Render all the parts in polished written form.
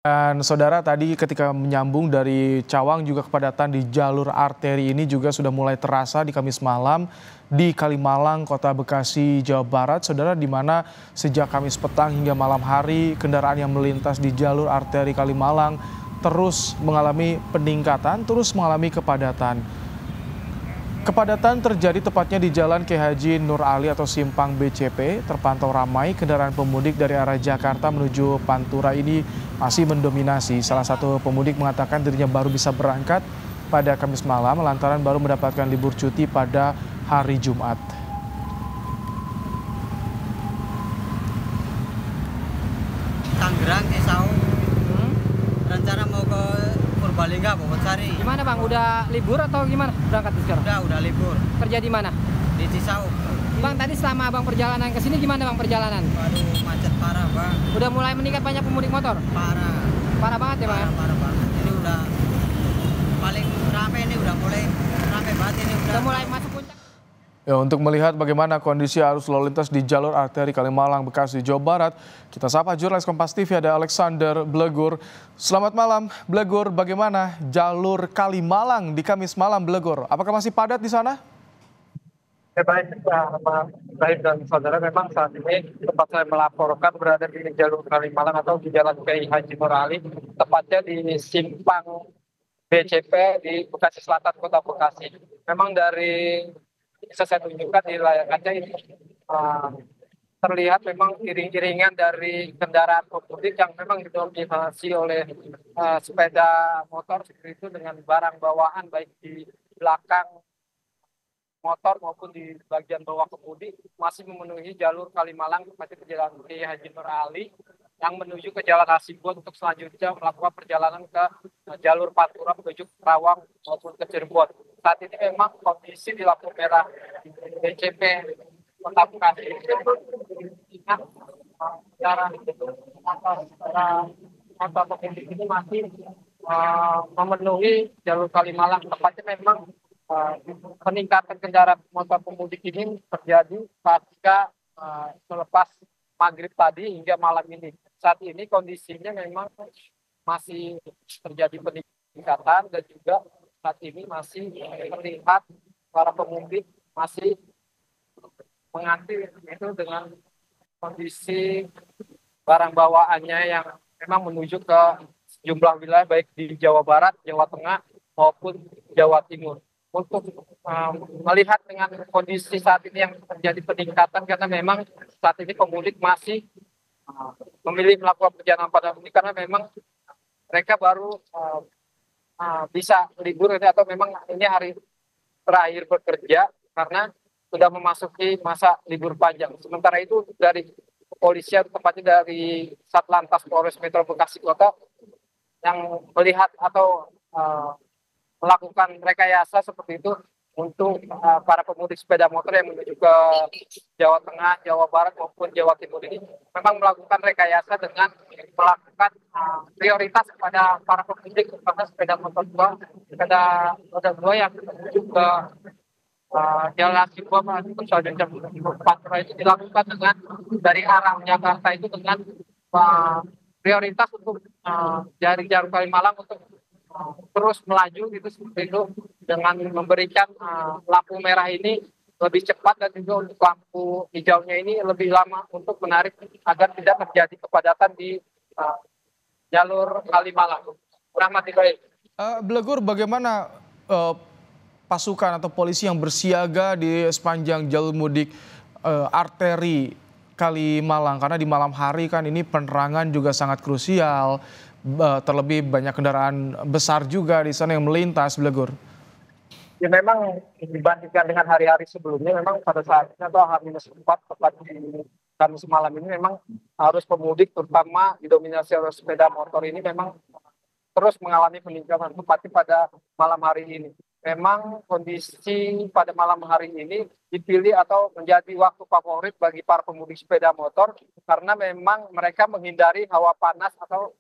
Dan saudara tadi ketika menyambung dari Cawang juga kepadatan di jalur arteri ini juga sudah mulai terasa di Kamis malam di Kalimalang, Kota Bekasi, Jawa Barat. Saudara, di mana sejak Kamis petang hingga malam hari kendaraan yang melintas di jalur arteri Kalimalang terus mengalami peningkatan, terus mengalami kepadatan. Kepadatan terjadi tepatnya di Jalan K. Haji Nur Ali atau Simpang BCP, terpantau ramai kendaraan pemudik dari arah Jakarta menuju Pantura ini masih mendominasi. Salah satu pemudik mengatakan dirinya baru bisa berangkat pada Kamis malam lantaran baru mendapatkan libur cuti pada hari Jumat. Tangerang, Cisauk, rencana mau ke Purbalingga, Bogosari. Gimana Bang, udah libur atau gimana berangkat sekarang? Udah libur. Kerja di mana? Di Cisauk. Bang, tadi selama Bang perjalanan ke sini gimana Bang perjalanan? Waduh, macet parah Bang. Udah mulai meningkat banyak pemudik motor? Parah. Parah banget ya Bang? Parah banget. Ini udah paling rame, ini udah mulai rame banget ini. Udah mulai masuk puncak. Ya, untuk melihat bagaimana kondisi arus lalu lintas di jalur arteri Kalimalang, Bekasi, Jawa Barat, kita sapa jurnalis Kompas TV ada Alexander Blegur. Selamat malam, Blegur. Bagaimana jalur Kalimalang di Kamis malam, Blegur? Apakah masih padat di sana? Ya, baik dan saudara, memang saat ini tempat saya melaporkan berada di jalur Kalimalang atau di Jalan K. Haji Nur Ali, tepatnya di Simpang BCP di Bekasi Selatan, Kota Bekasi. Memang dari bisa saya tunjukkan di layar kaca ini terlihat memang iring-iringan dari kendaraan pemudik yang memang didominasi oleh sepeda motor seperti itu dengan barang bawaan baik di belakang motor maupun di bagian bawah kemudi masih memenuhi jalur Kalimalang tepatnya di Jalan K. Haji Nur Ali yang menuju ke Jalan Hasibuan untuk selanjutnya melakukan perjalanan ke jalur Pantura menuju Karawang maupun ke Cirebon. Saat ini memang kondisi di lampu merah BCP Kota Bekasi motor pemudik ini masih memenuhi jalur Kalimalang. Tepatnya memang peningkatan kendaraan motor pemudik ini terjadi pasca selepas maghrib tadi hingga malam ini. Saat ini kondisinya memang masih terjadi peningkatan dan juga saat ini masih terlihat para pemudik masih mengantri itu dengan kondisi barang bawaannya yang memang menuju ke sejumlah wilayah baik di Jawa Barat, Jawa Tengah maupun Jawa Timur. Untuk melihat dengan kondisi saat ini yang terjadi peningkatan karena memang saat ini pemudik masih memilih melakukan perjalanan pada mudik karena memang mereka baru bisa libur atau memang ini hari terakhir bekerja karena sudah memasuki masa libur panjang. Sementara itu dari kepolisian tepatnya dari Satlantas Polres Metro Bekasi Kota yang melihat atau melakukan rekayasa seperti itu untuk para pemudik sepeda motor yang menuju ke Jawa Tengah, Jawa Barat maupun Jawa Timur ini memang melakukan rekayasa dengan melakukan prioritas kepada para pemudik kepada sepeda motor sepeda roda dua yang menuju ke Jalan Hasibuan ataupun selanjutnya Pantura itu dilakukan dengan dari arah Jakarta itu dengan prioritas untuk dari jalur Kalimalang untuk terus melaju gitu seperti itu dengan memberikan lampu merah ini lebih cepat dan juga untuk lampu hijaunya ini lebih lama untuk menarik agar tidak terjadi kepadatan di jalur Kalimalang. Rahmat Ibrahim. Blegur, bagaimana pasukan atau polisi yang bersiaga di sepanjang jalur mudik arteri Kalimalang? Karena di malam hari kan ini penerangan juga sangat krusial. Terlebih banyak kendaraan besar juga di sana yang melintas, Blegur. Ya memang dibandingkan dengan hari-hari sebelumnya memang pada saat ini atau H-4 tepat di Kamis malam ini memang arus pemudik terutama didominasi oleh sepeda motor ini memang terus mengalami peningkatan tepatnya pada malam hari ini. Memang kondisi pada malam hari ini dipilih atau menjadi waktu favorit bagi para pemudik sepeda motor karena memang mereka menghindari hawa panas atau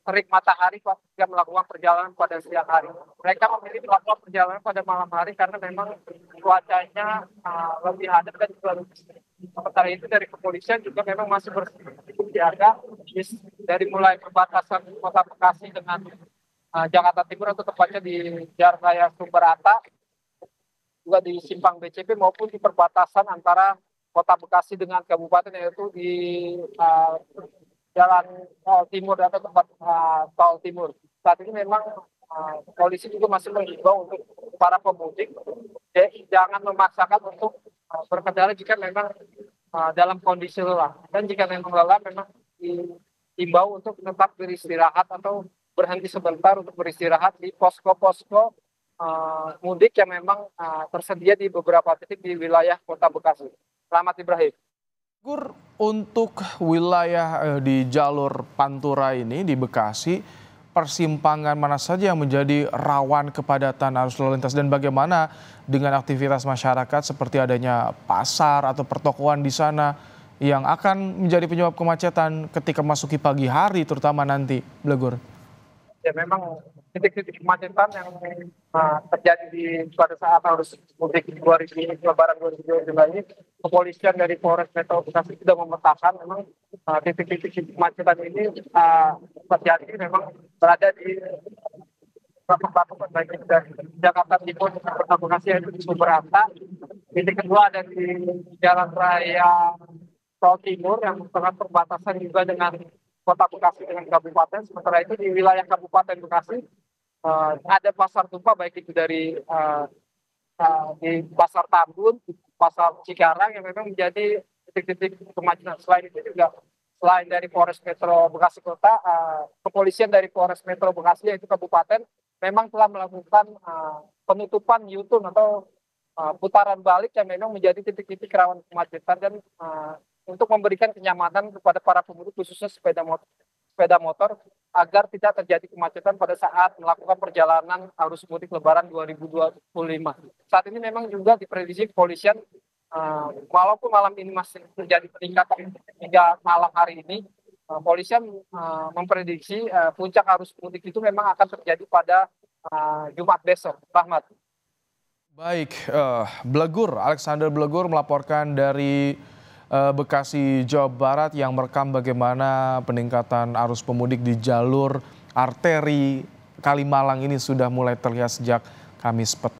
terik matahari ketika melakukan perjalanan pada siang hari. Mereka memilih melakukan perjalanan pada malam hari karena memang cuacanya lebih adem dan juga lebih sejuk. Sementara itu dari kepolisian juga memang masih bersiaga dari mulai perbatasan Kota Bekasi dengan Jakarta Timur atau tepatnya di Jalan Raya Sumber Arta, juga di Simpang BCP maupun di perbatasan antara Kota Bekasi dengan kabupaten, yaitu di Jalan Tol Timur atau tempat Tol Timur. Saat ini memang polisi juga masih menghimbau untuk para pemudik jangan memaksakan untuk berkendara jika memang dalam kondisi lelah, dan jika memang lelah memang dihimbau untuk tetap beristirahat atau berhenti sebentar untuk beristirahat di posko-posko mudik yang memang tersedia di beberapa titik di wilayah Kota Bekasi. Selamat Ibrahim. Gur, untuk wilayah di jalur Pantura ini di Bekasi, persimpangan mana saja yang menjadi rawan kepadatan arus lalu lintas dan bagaimana dengan aktivitas masyarakat seperti adanya pasar atau pertokoan di sana yang akan menjadi penyebab kemacetan ketika masuki pagi hari terutama nanti, Blegur? Ya memang titik-titik kemacetan yang terjadi pada saat arus mudik Lebaran 2022 ini, kepolisian dari Polres Metro Bekasi sudah memetakan memang titik-titik kemacetan ini terjadi memang berada di beberapa baik dari Jakarta Timur dan Kota Bekasi, yaitu di Sumber Arta. Titik kedua ada di Jalan Raya Tol Timur yang merupakan perbatasan juga dengan Kota Bekasi dengan kabupaten. Sementara itu di wilayah Kabupaten Bekasi ada pasar tumpah, baik itu dari di Pasar Tambun, Pasar Cikarang yang memang menjadi titik-titik kemacetan. Selain itu juga selain dari Polres Metro Bekasi Kota, kepolisian dari Polres Metro Bekasi yaitu kabupaten memang telah melakukan penutupan U-turn atau putaran balik yang memang menjadi titik-titik rawan kemacetan, dan untuk memberikan kenyamanan kepada para pemudik khususnya sepeda motor agar tidak terjadi kemacetan pada saat melakukan perjalanan arus mudik Lebaran 2025. Saat ini memang juga diprediksi kepolisian, walaupun malam ini masih terjadi peningkatan hingga malam hari ini, polisian memprediksi puncak arus mudik itu memang akan terjadi pada Jumat besok. Rahmat. Baik, Blegur, Alexander Blegur melaporkan dari Bekasi, Jawa Barat yang merekam bagaimana peningkatan arus pemudik di jalur arteri Kalimalang ini sudah mulai terlihat sejak Kamis petang.